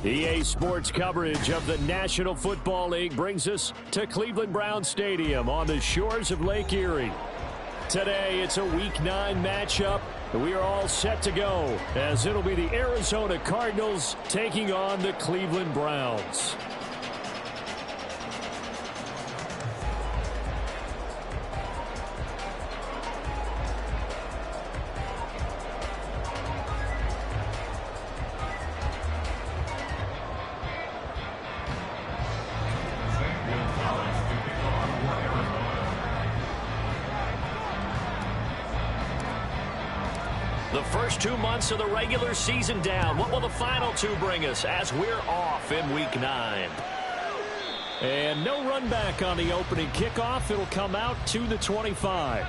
EA Sports coverage of the National Football League brings us to Cleveland Brown Stadium on the shores of Lake Erie. Today, it's a Week 9 matchup. We are all set to go as it'll be the Arizona Cardinals taking on the Cleveland Browns. The first 2 months of the regular season down. What will the final 2 bring us as we're off in Week 9? And no run back on the opening kickoff. It'll come out to the 25.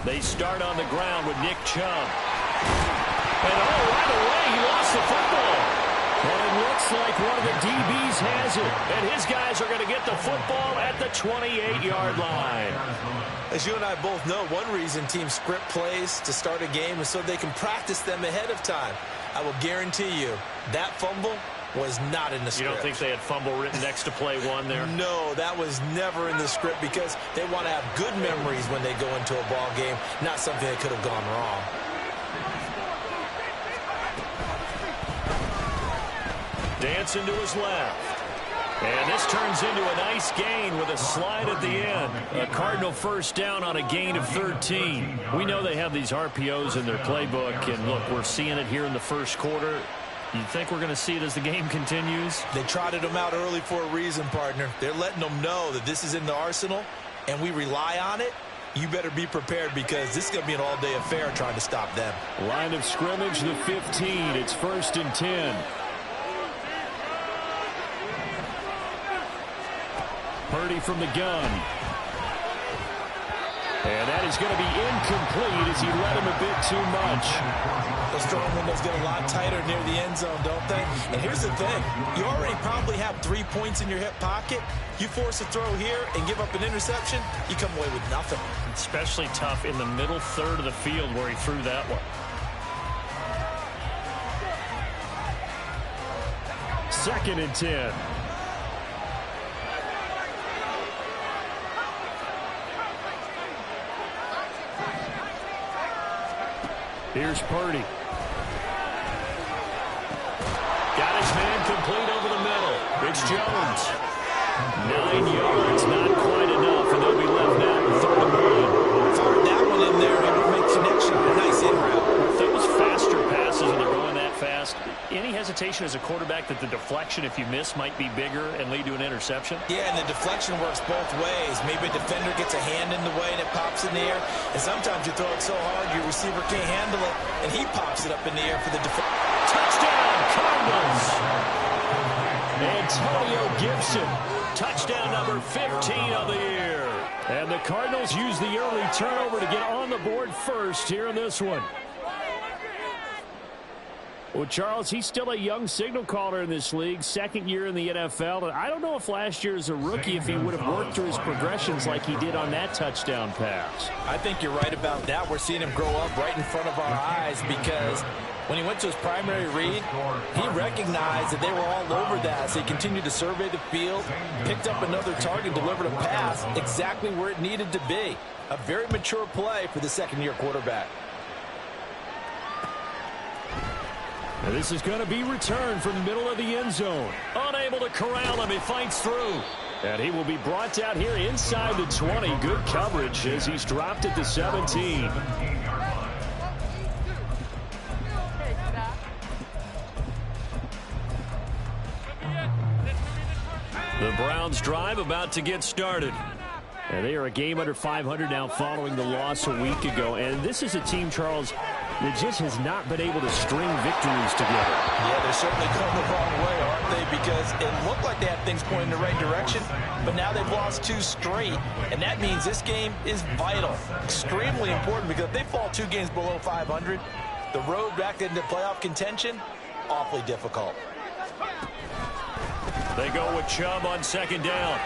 They start on the ground with Nick Chubb. And right away, he lost the football. And it looks like one of the DBs has it. And his guys are going to get the football at the 28-yard line. As you and I both know, one reason teams script plays to start a game is so they can practice them ahead of time. I will guarantee you that fumble was not in the script. You don't think they had fumble written next to play 1 there? No, that was never in the script because they want to have good memories when they go into a ball game, not something that could have gone wrong. Dancing to his left. And this turns into a nice gain with a slide at the end. A Cardinal first down on a gain of 13. We know they have these RPOs in their playbook, and look, we're seeing it here in the first quarter. You think we're going to see it as the game continues? They trotted them out early for a reason, partner. They're letting them know that this is in the arsenal, and we rely on it. You better be prepared because this is going to be an all-day affair trying to stop them. Line of scrimmage, the 15. It's 1st and 10. Purdy from the gun. And that is going to be incomplete as he let him a bit too much. Those throwing windows get a lot tighter near the end zone, don't they? And here's the thing. You already probably have 3 points in your hip pocket. You force a throw here and give up an interception, you come away with nothing. Especially tough in the middle third of the field where he threw that one. 2nd and 10. Here's Purdy. Got his man complete over the middle. It's Jones. 9 yards, not quite enough, and they'll be left now with 3rd and 1. Fired that one in there, able to make connection. Nice in route. If those faster passes and they're going that fast, any hesitation as a quarterback that the deflection, if you miss, might be bigger and lead to an interception? Yeah, and the deflection works both ways. Maybe a defender gets a hand in the way and it pops in the air. And sometimes you throw it so hard your receiver can't handle it, and he pops it up in the air for the defender. Touchdown, Cardinals! Antonio Gibson, touchdown number 15 of the year. And the Cardinals use the early turnover to get on the board first here in this one. Well, Charles, he's still a young signal caller in this league, 2nd year in the NFL. And I don't know if last year as a rookie, if he would have worked through his progressions like he did on that touchdown pass. I think you're right about that. We're seeing him grow up right in front of our eyes because when he went to his primary read, he recognized that they were all over that. So he continued to survey the field, picked up another target, delivered a pass exactly where it needed to be. A very mature play for the 2nd-year quarterback. And this is going to be returned from the middle of the end zone. Unable to corral him, he fights through. And he will be brought down here inside the 20. Good coverage as he's dropped at the 17. The Browns drive about to get started. And they are a game under 500 now following the loss a week ago. And this is a team, Charles, that just has not been able to string victories together. Yeah, they're certainly going the wrong way, aren't don't they? Because it looked like they had things pointing in the right direction, but now they've lost 2 straight, and that means this game is vital, extremely important, because if they fall 2 games below 500, the road back into playoff contention, awfully difficult. They go with Chubb on second down.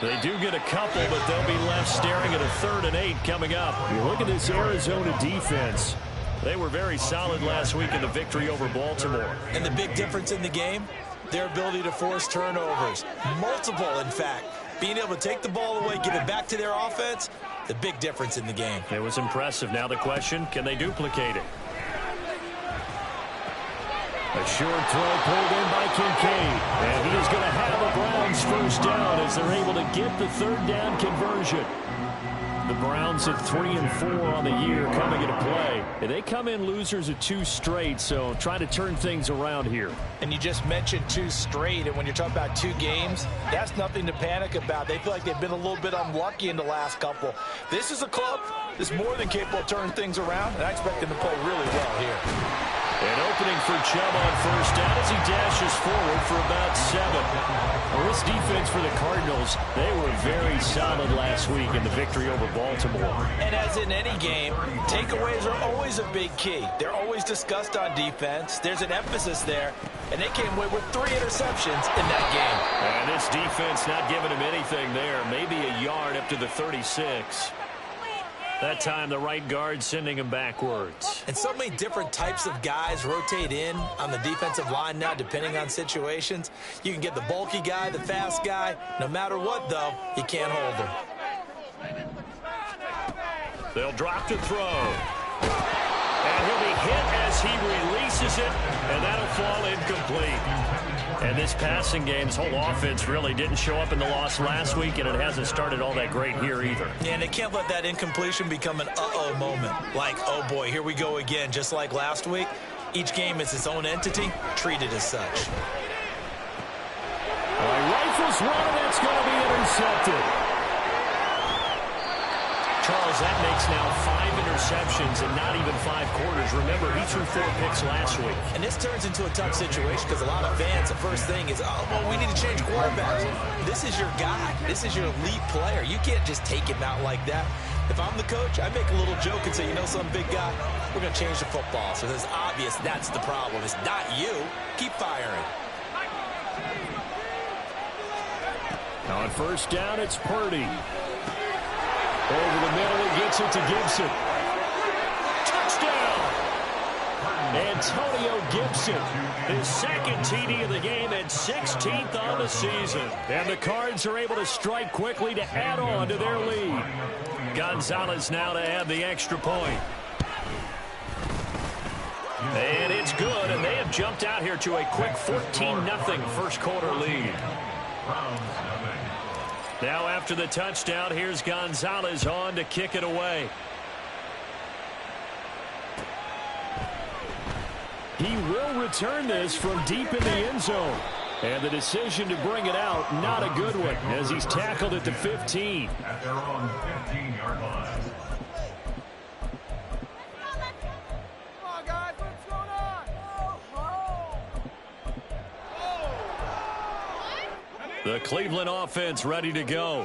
They do get a couple, but they'll be left staring at a 3rd and 8 coming up. You look at this Arizona defense. They were very solid last week in the victory over Baltimore. And the big difference in the game, their ability to force turnovers. Multiple, in fact. Being able to take the ball away, give it back to their offense, the big difference in the game. It was impressive. Now the question, can they duplicate it? A short throw pulled in by Kincaid. And he is going to have a Browns first down as they're able to get the 3rd down conversion. The Browns at 3 and 4 on the year coming into play. And they come in losers of 2 straight, so trying to turn things around here. And you just mentioned 2 straight, and when you're talking about 2 games, that's nothing to panic about. They feel like they've been a little bit unlucky in the last couple. This is a club that's more than capable of turning things around, and I expect them to play really well here. An opening for Chubb on first down as he dashes forward for about 7. Well, this defense for the Cardinals, they were very solid last week in the victory over Baltimore. And as in any game, takeaways are always a big key. They're always discussed on defense. There's an emphasis there, and they came away with 3 interceptions in that game. And this defense not giving him anything there. Maybe a yard up to the 36. That time, the right guard sending him backwards. And so many different types of guys rotate in on the defensive line now, depending on situations. You can get the bulky guy, the fast guy. No matter what, though, you can't hold them. They'll drop to throw. And he'll be hit as he releases it, and that'll fall incomplete. And this passing game's whole offense really didn't show up in the loss last week, and it hasn't started all that great here either. Yeah, and they can't let that incompletion become an uh-oh moment. Like, oh boy, here we go again, just like last week. Each game is its own entity, treated as such. Well, he rifles one, and it's going to be intercepted. Charles, that makes now 5 interceptions and not even 5 quarters. Remember, he threw 4 picks last week. And this turns into a tough situation because a lot of fans, the first thing is, oh, well, we need to change quarterbacks. This is your guy. This is your elite player. You can't just take him out like that. If I'm the coach, I make a little joke and say, you know, some big guy, we're going to change the football. So it's obvious that's the problem. It's not you. Keep firing. On first down, it's Purdy. Over the middle, he gets it to Gibson. Touchdown! Antonio Gibson, his 2nd TD of the game and 16th on the season. And the Cards are able to strike quickly to add on to their lead. Gonzalez now to add the extra point. And it's good, and they have jumped out here to a quick 14-0 first quarter lead. Now after the touchdown, here's Gonzalez on to kick it away. He will return this from deep in the end zone. And the decision to bring it out, not a good one, as he's tackled at the 15. At their own 15-yard line. The Cleveland offense ready to go.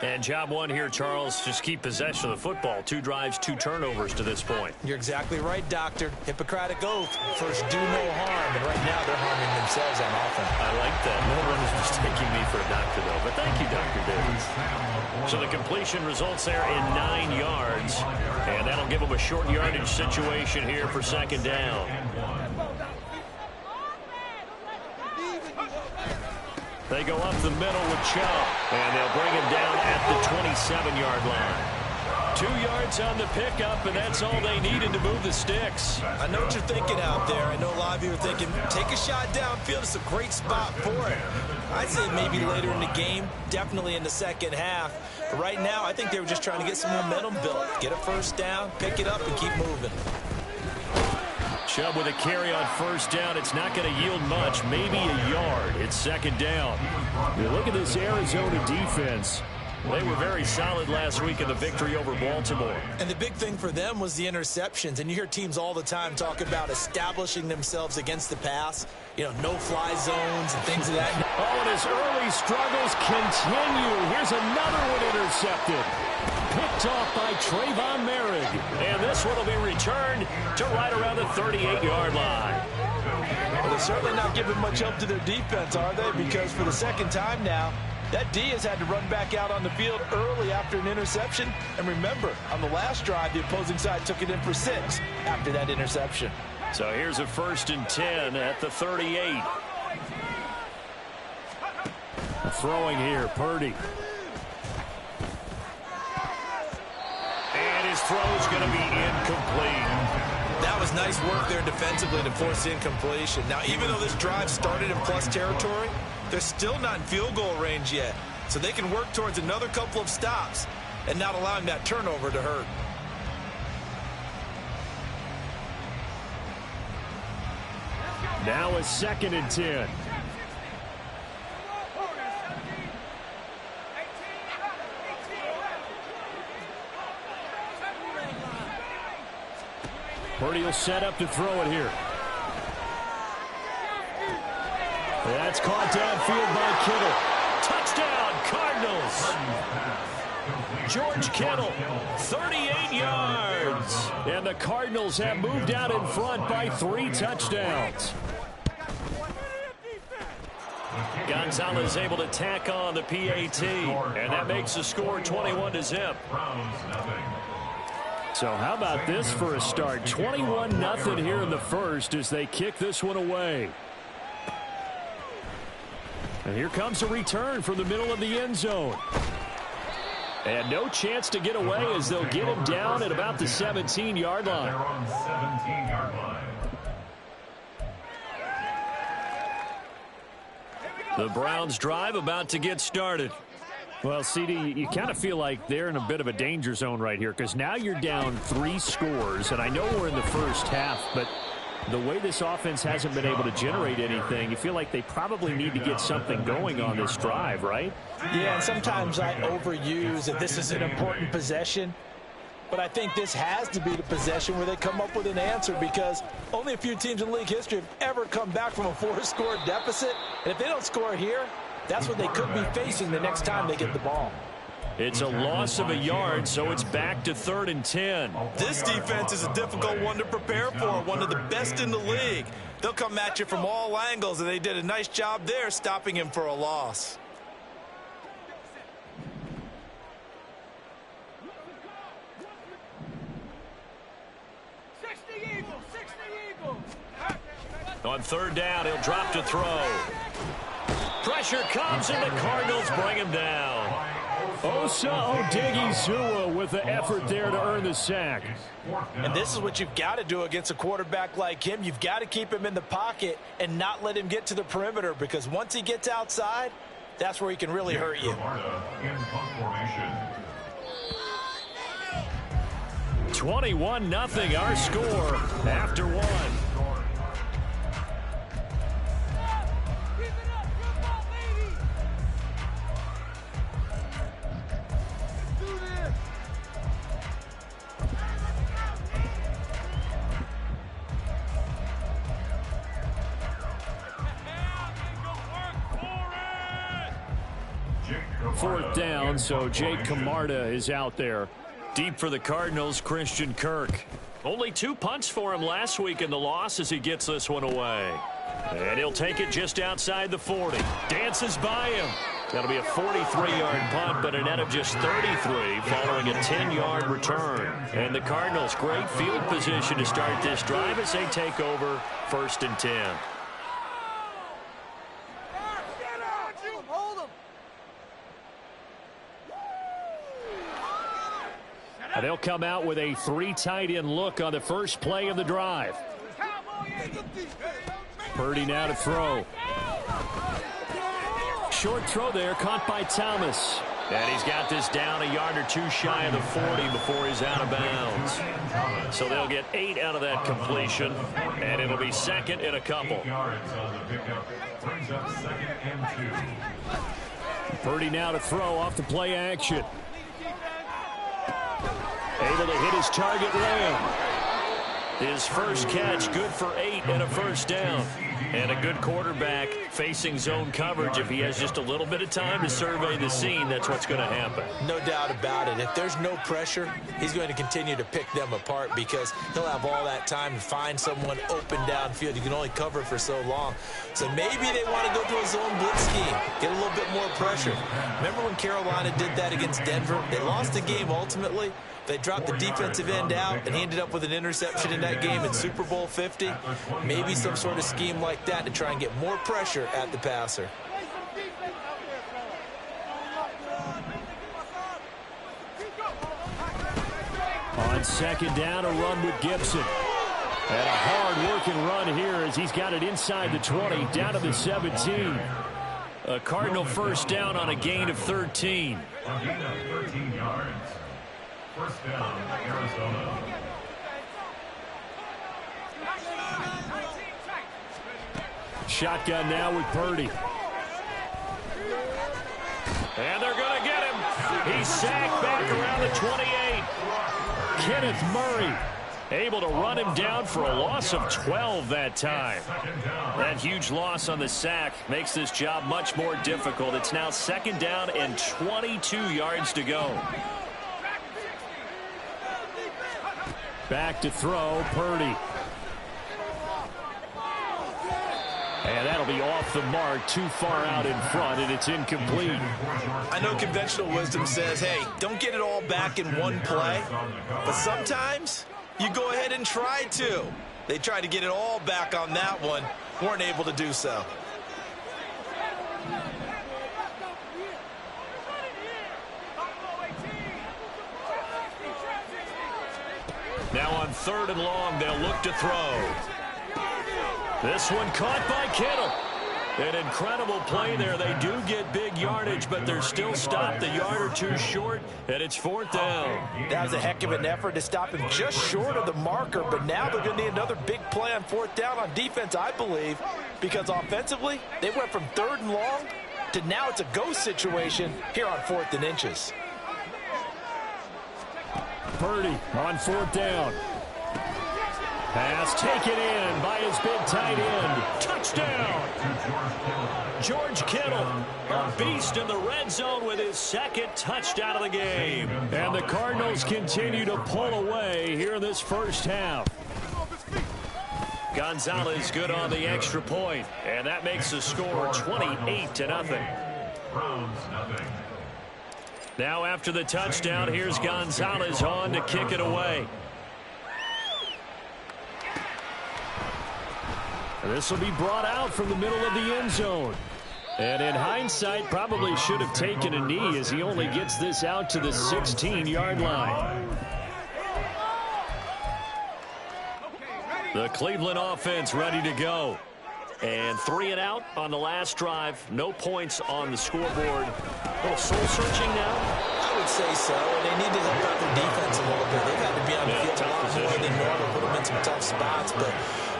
And job one here, Charles, just keep possession of the football. 2 drives, 2 turnovers to this point. You're exactly right, Doctor. Hippocratic oath. First, do no harm. And right now, they're harming themselves on offense. I like that. No one is mistaking me for a doctor, though. But thank you, Dr. Davis. So the completion results there in 9 yards. And that'll give them a short yardage situation here for 2nd down. They go up the middle with Chubb, and they'll bring him down at the 27-yard line. 2 yards on the pickup, and that's all they needed to move the sticks. I know what you're thinking out there. I know a lot of you are thinking, take a shot downfield. It's a great spot for it. I'd say maybe later in the game, definitely in the second half. But right now, I think they were just trying to get some momentum built. Get a first down, pick it up, and keep moving. Chubb with a carry on first down. It's not going to yield much, maybe a yard. It's 2nd down. You look at this Arizona defense. They were very solid last week in the victory over Baltimore. And the big thing for them was the interceptions. And you hear teams all the time talk about establishing themselves against the pass. You know, no-fly zones and things of that. Oh, and his early struggles continue. Here's another one intercepted. Picked off by Trayvon Merrick. And this one will be returned to right around the 38-yard line. Well, they're certainly not giving much help to their defense, are they? Because for the second time now, that D has had to run back out on the field early after an interception. And remember, on the last drive, the opposing side took it in for 6 after that interception. So here's a 1st and 10 at the 38. Throwing here, Purdy. And his throw's going to be incomplete. That was nice work there defensively to force incompletion. Now, even though this drive started in plus territory, they're still not in field goal range yet. So they can work towards another couple of stops and not allowing that turnover to hurt. Now a 2nd and 10. Purdy will set up to throw it here. That's caught downfield by Kittle. Touchdown, Cardinals. George Kittle, 38 yards. And the Cardinals have moved out in front by 3 touchdowns. Gonzalez able to tack on the PAT. And that makes the score 21-0. So how about this for a start? 21-0 here in the first as they kick this one away. And here comes a return from the middle of the end zone. And no chance to get away as they'll get him down at about the 17-yard line. They're on 17-yard line. The Browns drive about to get started. Well, CD, you kind of feel like they're in a bit of a danger zone right here because now you're down 3 scores, and I know we're in the first half, but the way this offense hasn't been able to generate anything, you feel like they probably need to get something going on this drive, right? Yeah, and sometimes I overuse that this is an important possession, but I think this has to be the possession where they come up with an answer because only a few teams in league history have ever come back from a 4-score deficit, and if they don't score here, that's what they could be facing the next time they get the ball. It's a loss of a yard, so it's back to 3rd and 10. This defense is a difficult one to prepare for, one of the best in the league. They'll come at you from all angles, and they did a nice job there stopping him for a loss. On 3rd down, he'll drop to throw. Pressure comes, and the Cardinals bring him down. Osa Odigizua with the effort there to earn the sack. And this is what you've got to do against a quarterback like him. You've got to keep him in the pocket and not let him get to the perimeter because once he gets outside, that's where he can really hurt you. 21-0 our score after 1. Fourth down, so Jake Camarda is out there. Deep for the Cardinals, Christian Kirk. Only 2 punts for him last week in the loss as he gets this one away. And he'll take it just outside the 40. Dances by him. That'll be a 43-yard punt, but a net of just 33 following a 10-yard return. And the Cardinals, great field position to start this drive as they take over 1st and 10. And they'll come out with a 3 tight end look on the first play of the drive. Purdy now to throw. Short throw there, caught by Thomas. And he's got this down a yard or 2 shy of the 40 before he's out of bounds. So they'll get 8 out of that completion, and it'll be 2nd and a couple. Purdy now to throw off the play action. Able to hit his target man. His first catch, good for 8 and a first down. And a good quarterback facing zone coverage. If he has just a little bit of time to survey the scene, that's what's going to happen. No doubt about it. If there's no pressure, he's going to continue to pick them apart because he'll have all that time to find someone open downfield. You can only cover for so long. So maybe they want to go to a zone blitz scheme, get a little bit more pressure. Remember when Carolina did that against Denver? They lost the game ultimately. They dropped the defensive end out, and he ended up with an interception in that game in Super Bowl 50. Maybe some sort of scheme like that to try and get more pressure at the passer. On second down, a run with Gibson. And a hard-working run here as he's got it inside the 20, down to the 17. A Cardinal first down on a gain of 13. A gain of 13 yards. First down, Arizona. Shotgun now with Purdy. And they're going to get him. He's sacked back around the 28. Kenneth Murray able to run him down for a loss of 12 that time. That huge loss on the sack makes this job much more difficult. It's now second down and 22 yards to go. Back to throw, Purdy. And that'll be off the mark, too far out in front, and it's incomplete. I know conventional wisdom says, hey, don't get it all back in one play. But sometimes you go ahead and try to. They tried to get it all back on that one, weren't able to do so. Now on third and long, they'll look to throw. This one caught by Kittle. An incredible play there. They do get big yardage, but they're still stopped a yard or two short, and it's fourth down. That was a heck of an effort to stop him just short of the marker, but now they're going to need another big play on fourth down on defense, I believe, because offensively, they went from third and long to now it's a go situation here on fourth and inches. Purdy on fourth down. Pass taken in by his big tight end. Touchdown! George Kittle, a beast in the red zone with his second touchdown of the game. And the Cardinals continue to pull away here in this first half. Gonzalez good on the extra point, and that makes the score 28-0. Browns, nothing. Now after the touchdown, here's Gonzalez on to kick it away. This will be brought out from the middle of the end zone. And in hindsight, probably should have taken a knee as he only gets this out to the 16-yard line. The Cleveland offense ready to go. And 3 and out on the last drive. No points on the scoreboard. A little soul-searching now. I would say so. They need to help out their defense a little bit. They've had to be on the field a lot more than normal, put them in some tough spots. But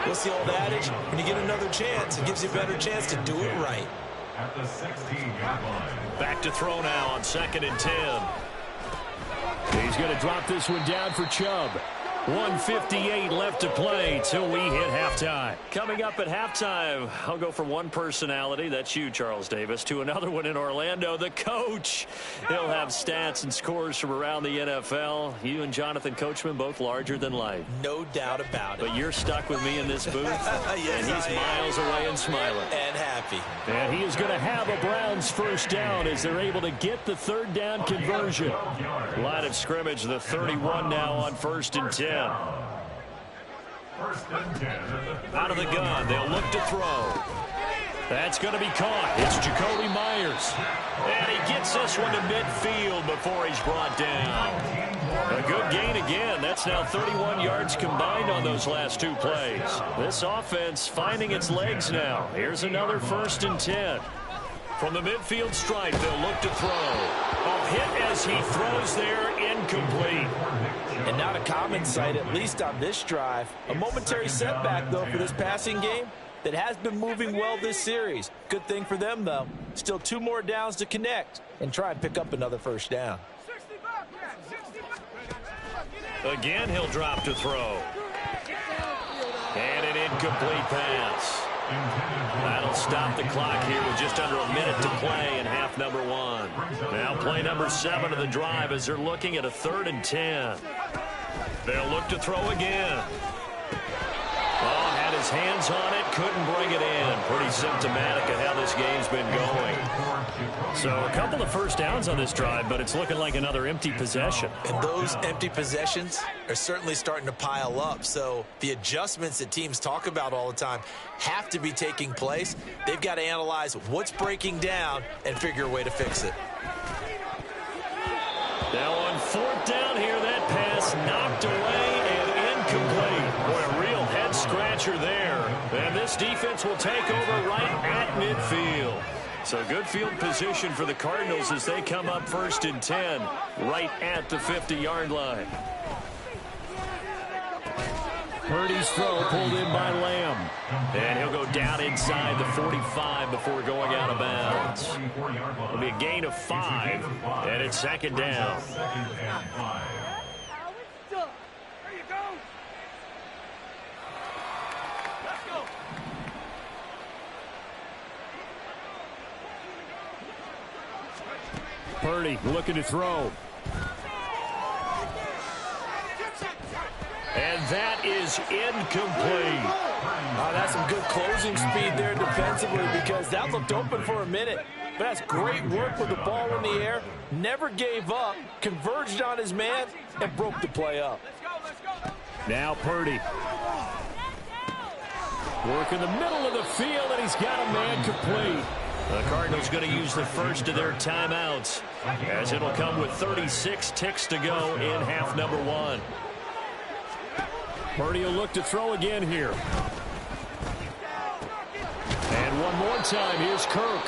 what's the old adage? When you get another chance, it gives you a better chance to do it right. At the 16-yard line. Back to throw now on 2nd and 10. He's going to drop this one down for Chubb. 1:58 left to play till we hit halftime. Coming up at halftime, I'll go from one personality, that's you, Charles Davis, to another one in Orlando, the coach. He'll have stats and scores from around the NFL. You and Jonathan Coachman both larger than life. No doubt about it. But you're stuck with me in this booth, yes, and he's miles away and smiling. And happy. And he is going to have a Browns first down as they're able to get the third down conversion. Line of scrimmage, the 31 now on 1st and 10. First and 10. Out of the gun, they'll look to throw. That's going to be caught. It's Jacoby Myers. And he gets this one to midfield before he's brought down. A good gain again. That's now 31 yards combined on those last 2 plays. This offense finding its legs now. Here's another 1st and 10. From the midfield stripe, they'll look to throw. A hit as he throws there, incomplete. And not a common sight, at least on this drive. A momentary setback, though, for this passing game. that has been moving well this series. Good thing for them, though. Still 2 more downs to connect and try and pick up another first down. Again, he'll drop to throw. And an incomplete pass. That'll stop the clock here with just under a minute to play in half number 1. Now play number 7 of the drive as they're looking at a 3rd and 10. They'll look to throw again. Oh, had his hands on it, couldn't bring it in. Pretty symptomatic of how this game's been going. So a couple of first downs on this drive, but it's looking like another empty possession. And those empty possessions are certainly starting to pile up. So the adjustments that teams talk about all the time have to be taking place. They've got to analyze what's breaking down and figure a way to fix it. Now on 4th down here, that pass knocked away and incomplete. Boy, a real head-scratcher there. And this defense will take over right at midfield. So good field position for the Cardinals as they come up 1st and 10, right at the 50-yard line. Purdy's throw pulled in by Lamb. And he'll go down inside the 45 before going out of bounds. It'll be a gain of 5, and it's 2nd down. Purdy looking to throw. And that is incomplete. That's some good closing speed there defensively because that looked open for a minute. But that's great work with the ball in the air. Never gave up, converged on his man, and broke the play up. Now Purdy. Work in the middle of the field, and he's got a man complete. The Cardinals going to use the first of their timeouts as it'll come with 36 ticks to go in half number 1. Purdy will look to throw again here. And one more time, here's Kirk.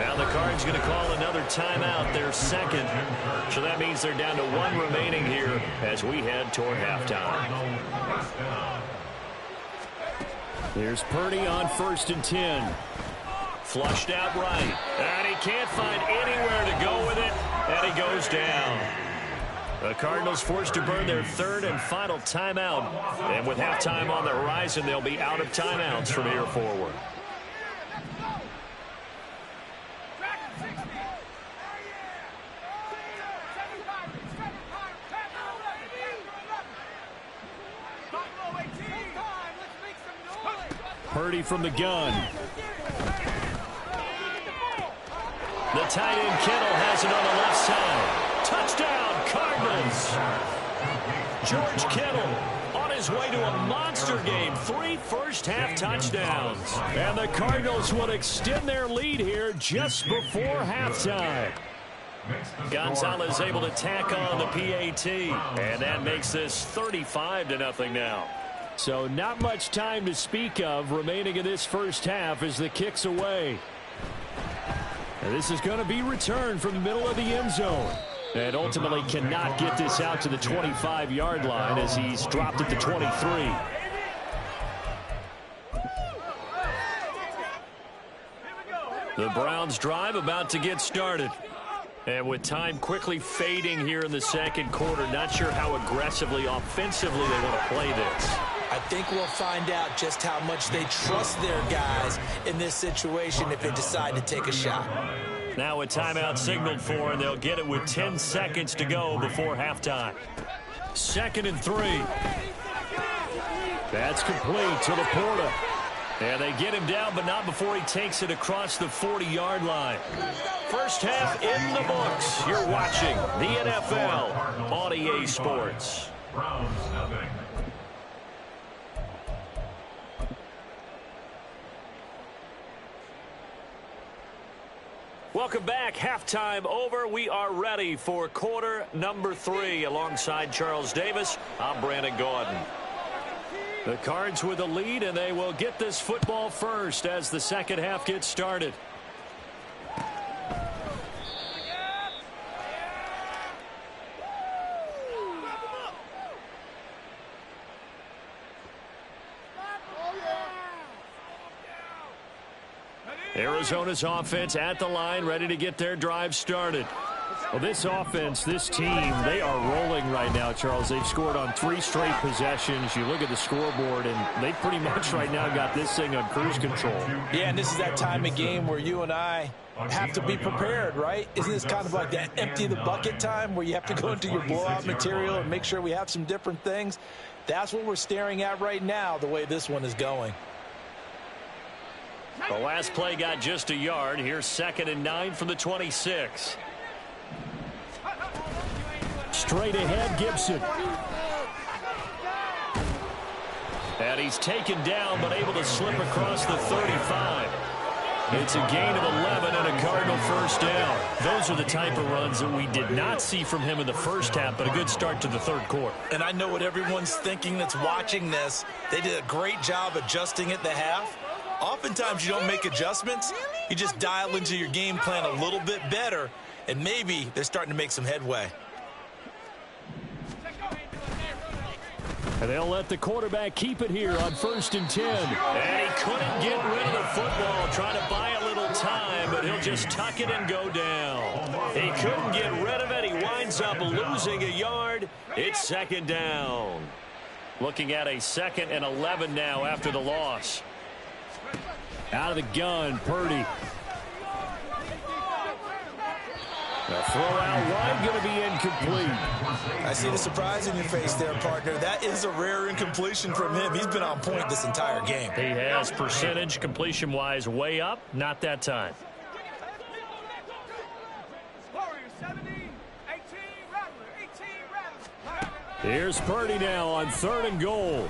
Now the Cards going to call another timeout, their 2nd. So that means they're down to 1 remaining here as we head toward halftime. Here's Purdy on 1st and 10. Flushed out right. And he can't find anywhere to go with it. And he goes down. The Cardinals forced to burn their 3rd and final timeout. And with halftime on the horizon, they'll be out of timeouts from here forward. Purdy from the gun. The tight end Kittle has it on the left side. Touchdown, Cardinals. George Kittle on his way to a monster game. 3 first-half touchdowns. And the Cardinals will extend their lead here just before halftime. Gonzalez able to tack on the PAT. And that makes this 35-0 now. So not much time to speak of remaining in this first half as the kick's away. And this is going to be returned from the middle of the end zone. And ultimately cannot get this out to the 25-yard line as he's dropped at the 23. The Browns drive about to get started. And with time quickly fading here in the 2nd quarter, not sure how aggressively, offensively they want to play this. I think we'll find out just how much they trust their guys in this situation if they decide to take a shot. Now a timeout signaled for, and they'll get it with 10 seconds to go before halftime. 2nd and 3. That's complete to Laporta. And they get him down, but not before he takes it across the 40-yard line. First half in the books. You're watching the NFL on EA Sports. Browns nothing. Welcome back. Halftime over. We are ready for quarter number 3. Alongside Charles Davis, I'm Brandon Gordon. The Cards with the lead, and they will get this football first as the second half gets started. Arizona's offense at the line, ready to get their drive started. Well, this offense, this team, they are rolling right now, Charles. They've scored on 3 straight possessions. You look at the scoreboard, and they pretty much right now got this thing on cruise control. Yeah, and this is that time of game where you and I have to be prepared, right? Isn't this kind of like that empty the bucket time where you have to go into your blowout material and make sure we have some different things? That's what we're staring at right now, the way this one is going. The last play got just a yard. Here's 2nd and 9 from the 26. Straight ahead, Gibson. And he's taken down, but able to slip across the 35. It's a gain of 11 and a Cardinal first down. Those are the type of runs that we did not see from him in the first half, but a good start to the third quarter. And I know what everyone's thinking that's watching this. They did a great job adjusting at the half. Oftentimes you don't make adjustments. You just dial into your game plan a little bit better, and maybe they're starting to make some headway. And they'll let the quarterback keep it here on 1st and 10. And he couldn't get rid of the football, trying to buy a little time, but he'll just tuck it and go down. He couldn't get rid of it. He winds up losing a yard. It's 2nd down. Looking at a 2nd and 11 now after the loss. Out of the gun, Purdy. The throw out wide going to be incomplete. I see the surprise in your face there, partner. That is a rare incompletion from him. He's been on point this entire game. He has percentage completion-wise way up. Not that time. Here's Purdy now on 3rd and goal.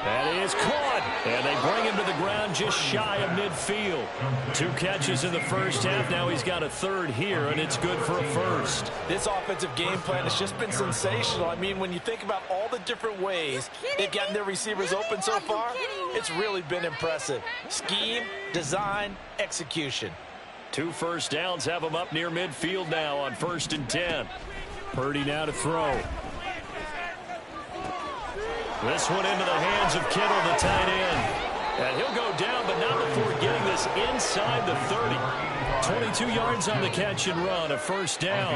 That is caught, and they bring him to the ground just shy of midfield. 2 catches in the first half. Now he's got a 3rd here, and it's good for a first. This offensive game plan has just been sensational. I mean, when you think about all the different ways they've gotten their receivers open so far, it's really been impressive. Scheme, design, execution. 2 first downs have him up near midfield now on 1st and 10. Purdy now to throw. This one into the hands of Kittle, the tight end. And he'll go down, but not before getting this inside the 30. 22 yards on the catch and run, a first down.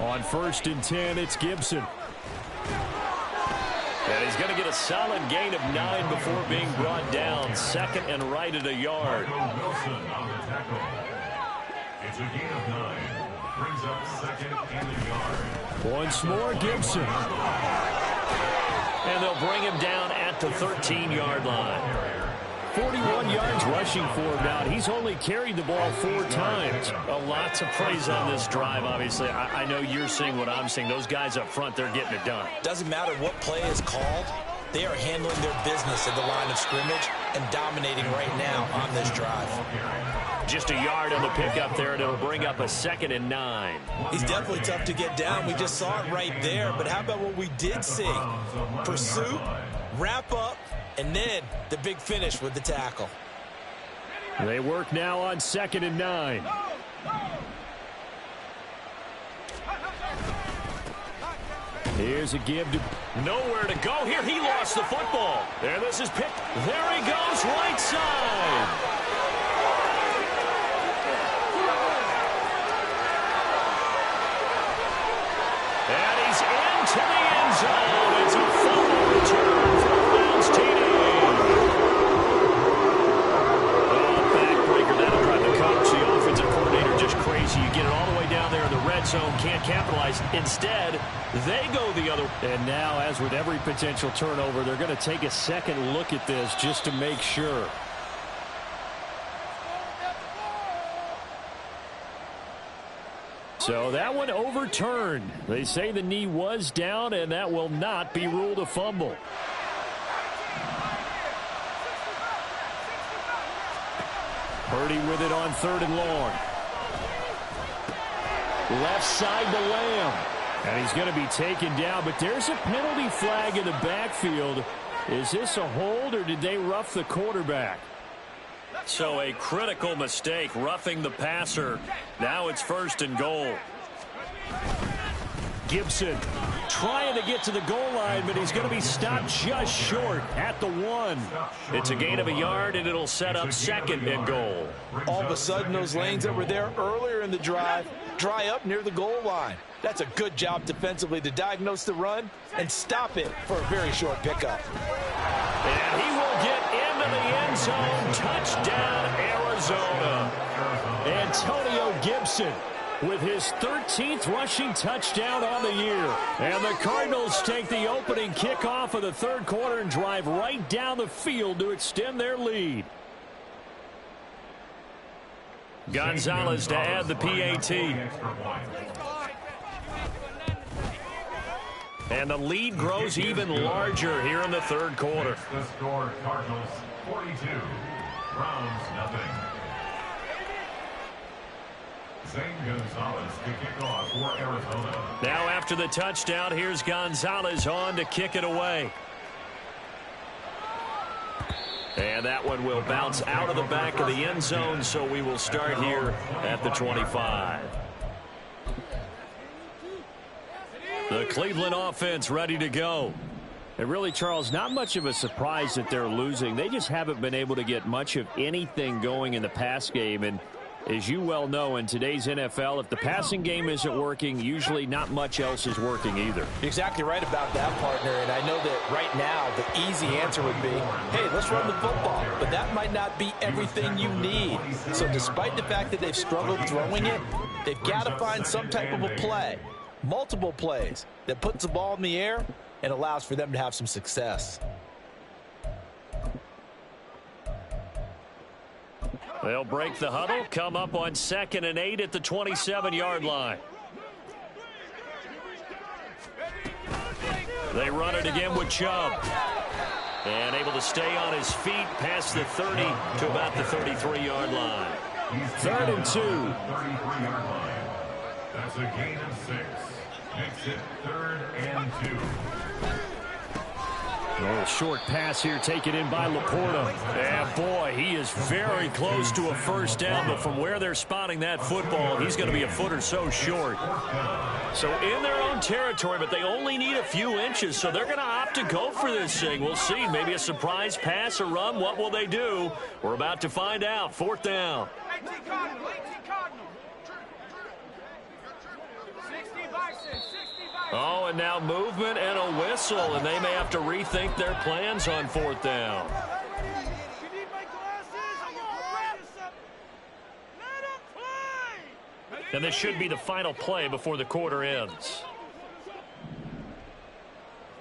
On 1st and 10, it's Gibson. And he's going to get a solid gain of 9 before being brought down. 2nd and right at a yard. It's a gain of 9. Brings up 2nd and a yard. Once more, Gibson. And they'll bring him down at the 13-yard line. 41 yards rushing for him now. He's only carried the ball 4 times. A lot to praise on this drive, obviously. I know you're seeing what I'm seeing. Those guys up front, they're getting it done. Doesn't matter what play is called. They are handling their business at the line of scrimmage and dominating right now on this drive. Just a yard on the pickup there, and it'll bring up a 2nd and 9. He's definitely tough to get down. We just saw it right there. But how about what we did see? Pursuit, wrap up, and then the big finish with the tackle. They work now on 2nd and 9. Here's a give to... Nowhere to go here. He lost the football. There, this is picked. There he goes, right side. And he's into the end zone. It's a fumble return for the Browns TD. Oh, backbreaker. That'll drive the coach, the offensive coordinator, just crazy. You get it all the way down there in the red zone, can't capitalize. Instead, they go the other. And now, as with every potential turnover, they're going to take a second look at this just to make sure. So that one overturned. They say the knee was down, and that will not be ruled a fumble. Purdy with it on 3rd and long. Left side to Lamb. And he's going to be taken down, but there's a penalty flag in the backfield. Is this a hold, or did they rough the quarterback? So a critical mistake, roughing the passer. Now it's 1st and goal. Gibson trying to get to the goal line, but he's going to be stopped just short at the 1. It's a gain of a yard, and it'll set up 2nd and goal. All of a sudden, those lanes that were there earlier in the drive dry up near the goal line. That's a good job defensively to diagnose the run and stop it for a very short pickup. And he will get into the end zone. Touchdown, Arizona. Antonio Gibson with his 13th rushing touchdown on the year. And the Cardinals take the opening kickoff of the 3rd quarter and drive right down the field to extend their lead. Gonzalez to add the PAT. And the lead grows even larger here in the 3rd quarter. The score, Cardinals 42, Browns nothing. Zane Gonzalez to kick off for Arizona. Now after the touchdown, here's Gonzalez on to kick it away. And that one will bounce out of the back of the end zone, so we will start here at the 25. The Cleveland offense ready to go. And really, Charles, not much of a surprise that they're losing. They just haven't been able to get much of anything going in the pass game. And as you well know, in today's NFL, if the passing game isn't working, usually not much else is working either. You're exactly right about that, partner. And I know that right now the easy answer would be, hey, let's run the football. But that might not be everything you need. So despite the fact that they've struggled throwing it, they've got to find some type of a play, multiple plays, that puts the ball in the air and allows for them to have some success. They'll break the huddle, come up on 2nd and 8 at the 27-yard line. They run it again with Chubb. And able to stay on his feet past the 30 to about the 33-yard line. 3rd and 2. 33-yard line. That's a gain of 6. Makes it 3rd and 2. A little short pass here taken in by Laporta. And boy, he is very close to a first down, but from where they're spotting that football, he's going to be a foot or so short. So in their own territory, but they only need a few inches, so they're going to opt to go for this thing. We'll see. Maybe a surprise pass or run. What will they do? We're about to find out. 4th down. 18 Cardinal. 18 Cardinal. 60 Oh, and now movement and a whistle, and they may have to rethink their plans on 4th down. And this should be the final play before the quarter ends.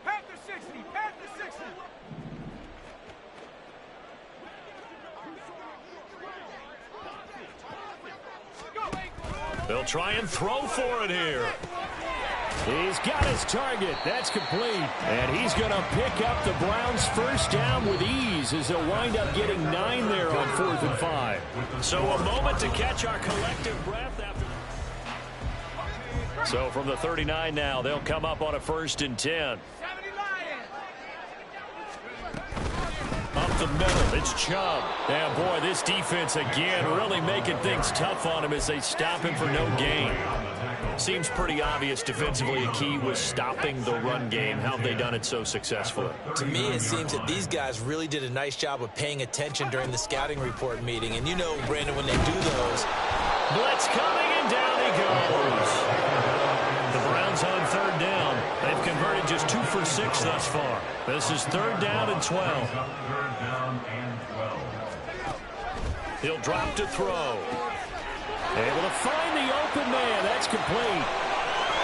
Panther 60. Panther 60. They'll try and throw for it here. He's got his target. That's complete. And he's going to pick up the Browns' first down with ease as they'll wind up getting 9 there on 4th and 5. So a moment to catch our collective breath after. So from the 39 now, they'll come up on a 1st and 10. Up the middle, it's Chubb. And boy, this defense again really making things tough on him as they stop him for no gain. Seems pretty obvious defensively a key was stopping the run game. How have they done it so successfully? To me, it seems that these guys really did a nice job of paying attention during the scouting report meeting. And you know, Brandon, when they do those. Blitz coming, and down he goes. The Browns on 3rd down. They've converted just 2 for 6 thus far. This is 3rd down and 12. 3rd down and 12. He'll drop to throw. Able to find the open man. That's complete.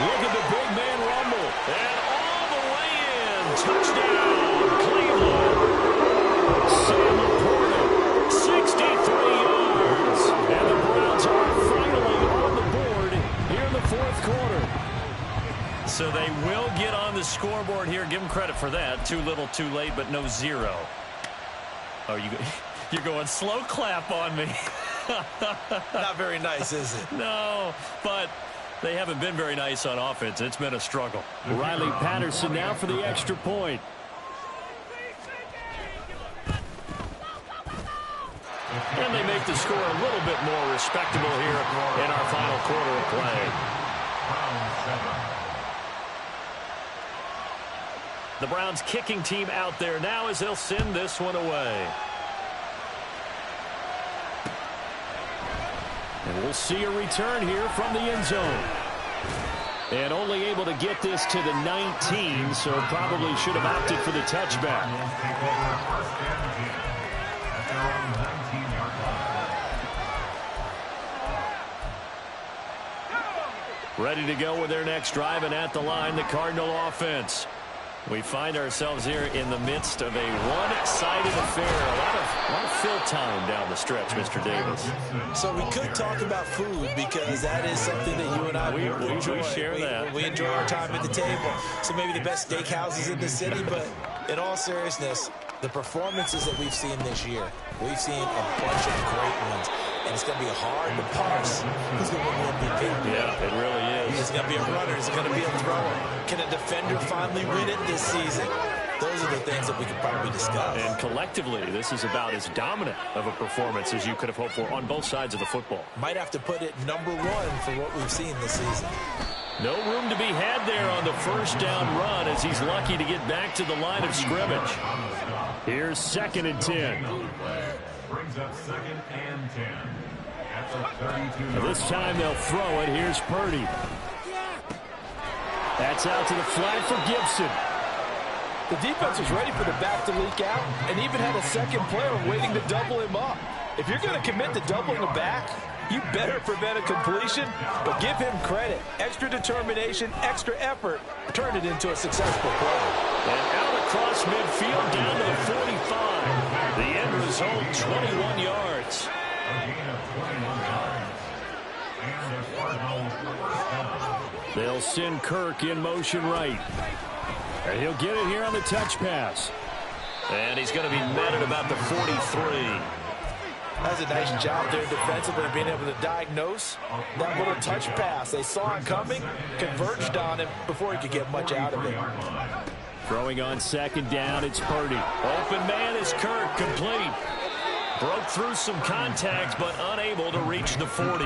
Look at the big man rumble. And all the way in. Touchdown, Cleveland. Sam Laporta, 63 yards. and the Browns are finally on the board here in the 4th quarter. So they will get on the scoreboard here. Give them credit for that. Too little, too late, but no 0. Oh, you're going slow clap on me. Not very nice, is it? No, but they haven't been very nice on offense. It's been a struggle. Riley Patterson now for the extra point. And they make the score a little bit more respectable here in our final quarter of play. The Browns kicking team out there now as they'll send this one away. And we'll see a return here from the end zone. And only able to get this to the 19, so probably should have opted for the touchback. Ready to go with their next drive, and at the line, the Cardinal offense. We find ourselves here in the midst of a one-sided affair. A lot of fill time down the stretch, Mr. Davis. So we could talk about food because that is something that you and I enjoy. We share that. We enjoy our time at the table. So maybe the best steakhouses in the city, but in all seriousness, the performances that we've seen this year, we've seen a bunch of great ones. And it's going to be hard to parse who's going to win the MVP. Yeah, it really is. Is it going to be a runner? Is it going to be a thrower? Can a defender finally win it this season? Those are the things that we could probably discuss. And collectively, this is about as dominant of a performance as you could have hoped for on both sides of the football. Might have to put it #1 for what we've seen this season. No room to be had there on the first down run as he's lucky to get back to the line of scrimmage. Here's 2nd and 10. Brings up 2nd and 10. At the 32. This time they'll throw it. Here's Purdy. That's out to the flat for Gibson. The defense was ready for the back to leak out and even had a second player waiting to double him up. If you're going to commit to doubling the back, you better prevent a completion, but give him credit. Extra determination, extra effort, turned it into a successful play. And out across midfield down to the 45. The end result, 21 yards. A gain of 21 yards. And the Cardinals first down. They'll send Kirk in motion right. And he'll get it here on the touch pass. And he's going to be met at about the 43. That's a nice job there defensively, being able to diagnose that little touch pass. They saw it coming, converged on him before he could get much out of it. Throwing on 2nd down, it's Purdy. Open man is Kirk, complete. Broke through some contact, but unable to reach the 40.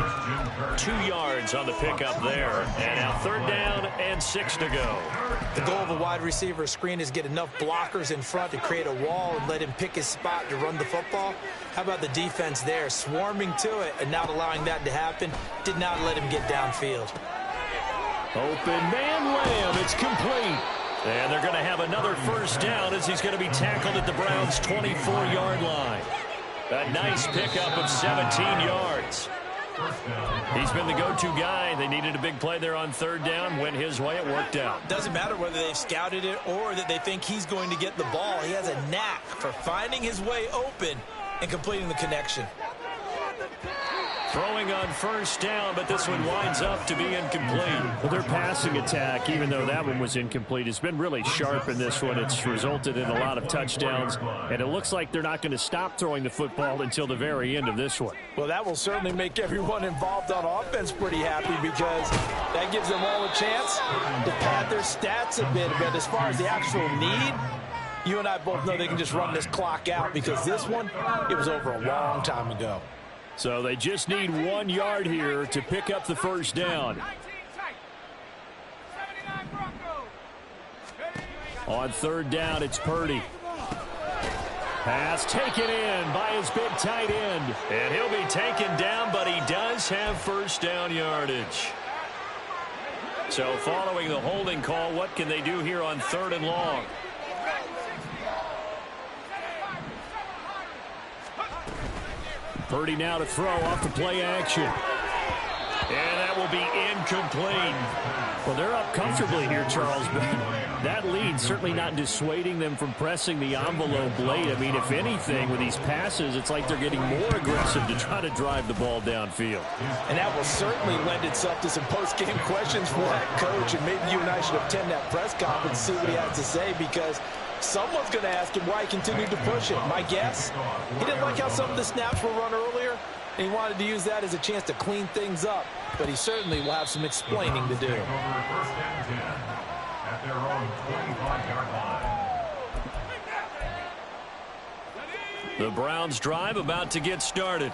2 yards on the pickup there. And now 3rd down and 6 to go. The goal of a wide receiver screen is get enough blockers in front to create a wall and let him pick his spot to run the football. How about the defense there, swarming to it and not allowing that to happen? Did not let him get downfield. Open man Lamb, it's complete. And they're going to have another 1st down as he's going to be tackled at the Browns' 24-yard line. A nice pickup of 17 yards. He's been the go-to guy. They needed a big play there on 3rd down. Went his way. It worked out. Doesn't matter whether they've scouted it or that they think he's going to get the ball. He has a knack for finding his way open and completing the connection. Throwing on 1st down, but this one winds up to be incomplete. Well, their passing attack, even though that one was incomplete, has been really sharp in this one. It's resulted in a lot of touchdowns, and it looks like they're not going to stop throwing the football until the very end of this one. Well, that will certainly make everyone involved on offense pretty happy because that gives them all a chance to pad their stats a bit. But as far as the actual need, you and I both know they can just run this clock out because this one, it was over a long time ago. So they just need 1 yard here to pick up the 1st down. On 3rd down, it's Purdy. Pass taken in by his big tight end. And he'll be taken down, but he does have 1st down yardage. So following the holding call, what can they do here on 3rd and long? Purdy now to throw off the play action. And that will be incomplete. Well, they're up comfortably here, Charles, but that lead certainly not dissuading them from pressing the envelope late. I mean, if anything, with these passes, it's like they're getting more aggressive to try to drive the ball downfield. And that will certainly lend itself to some post-game questions for that coach, and maybe you and I should attend that press conference and see what he has to say because someone's going to ask him why he continued to push it. My guess, he didn't like how some of the snaps were run earlier, and he wanted to use that as a chance to clean things up. But he certainly will have some explaining to do. 1st and 10 at their own 25-yard line. The Browns drive about to get started.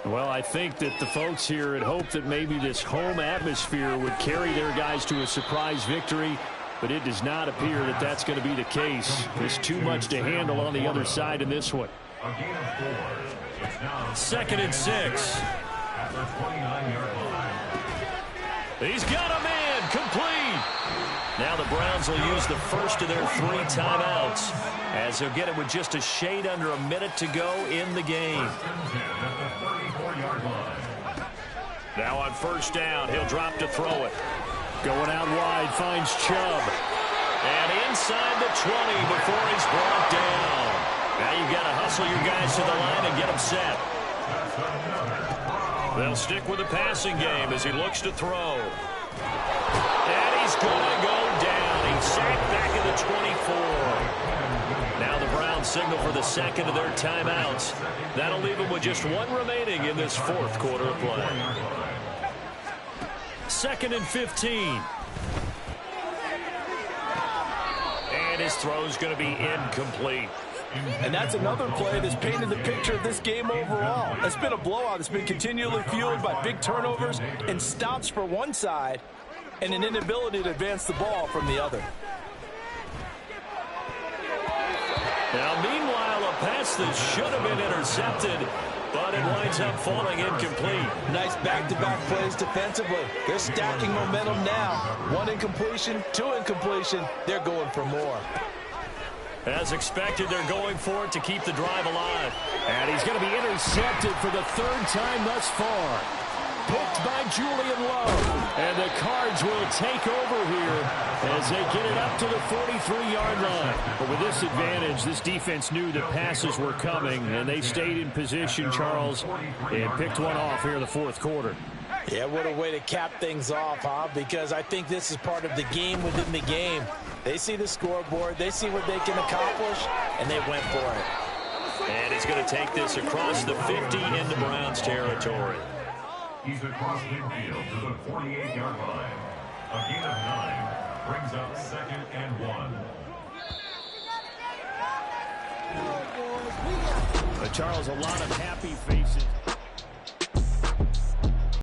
Well, I think that the folks here had hoped that maybe this home atmosphere would carry their guys to a surprise victory. but it does not appear that that's going to be the case. There's too much to handle on the other side in this one. A gain of 4. It's now 2nd and 6. at the 29-yard line. He's got a man complete. Now the Browns will use the first of their 3 timeouts as he'll get it with just a shade under a minute to go in the game. At the 34-yard line. Now on 1st down, he'll drop to throw it. Going out wide, finds Chubb. And inside the 20 before he's brought down. Now you've got to hustle your guys to the line and get them set. They'll stick with the passing game as he looks to throw. And he's going to go down. He's sacked back at the 24. Now the Browns signal for the 2nd of their timeouts. That'll leave them with just 1 remaining in this 4th quarter of play. 2nd and 15. And his throw's going to be incomplete. And that's another play that's painted the picture of this game overall. It's been a blowout. It's been continually fueled by big turnovers and stops for one side and an inability to advance the ball from the other. Now, meanwhile, a pass that should have been intercepted, but it winds up falling incomplete. Nice back-to-back plays defensively. They're stacking momentum now. 1 incompletion, 2 incompletion. They're going for more. As expected, they're going for it to keep the drive alive. And he's going to be intercepted for the 3rd time thus far. Picked by Julian Love. And the Cards will take over here as they get it up to the 43-yard line. But with this advantage, this defense knew that passes were coming, and they stayed in position, Charles, and picked one off here in the 4th quarter. Yeah, what a way to cap things off, huh? Because I think this is part of the game within the game. They see the scoreboard, they see what they can accomplish, and they went for it. And he's going to take this across the 50 into Browns territory. He's across midfield to the 48-yard line. A gain of 9 brings up 2nd and 1. Charles, a lot of happy faces.